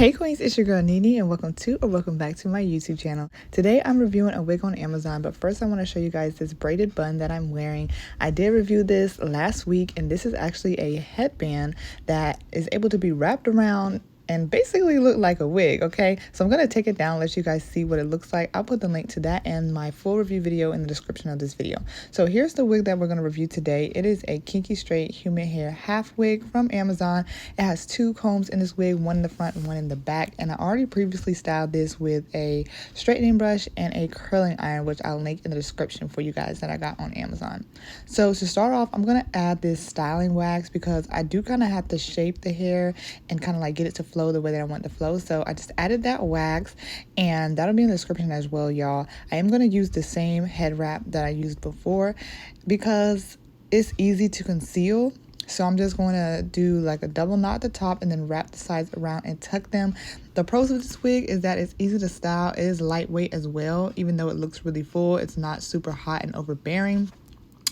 Hey Queens, it's your girl Nene and welcome back to my YouTube channel. Today I'm reviewing a wig on Amazon, but first I want to show you guys this braided bun that I'm wearing. I did review this last week, and this is actually a headband that is able to be wrapped around and basically look like a wig. Okay, so I'm gonna take it down, let you guys see what it looks like. I'll put the link to that and my full review video in the description of this video. So here's the wig that we're gonna review today. It is a Kinky straight human hair half wig from Amazon. It has two combs in this wig, one in the front and one in the back, and I already previously styled this with a straightening brush and a curling iron, which I'll link in the description for you guys, that I got on Amazon. So to start off, I'm gonna add this styling wax because I do kind of have to shape the hair and kind of like get it to flow the way that I want it to flow. So I just added that wax, and that'll be in the description as well, y'all. I am going to use the same head wrap that I used before because it's easy to conceal. So I'm just going to do like a double knot at the top and then wrap the sides around and tuck them. The pros of this wig is that it's easy to style. It is lightweight as well. Even though it looks really full, it's not super hot and overbearing.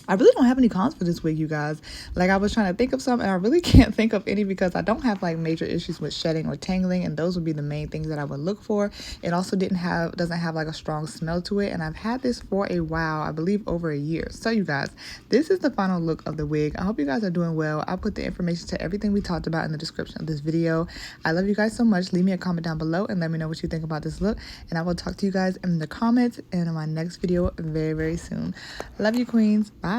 I really don't have any cons for this wig, you guys. Like, I was trying to think of some and I really can't think of any because I don't have like major issues with shedding or tangling, and those would be the main things that I would look for. It also doesn't have like a strong smell to it, and I've had this for a while, I believe over a year. So you guys, this is the final look of the wig. I hope you guys are doing well. I'll put the information to everything we talked about in the description of this video. I love you guys so much. Leave me a comment down below and let me know what you think about this look, and I will talk to you guys in the comments and in my next video very soon. Love you, queens. Bye.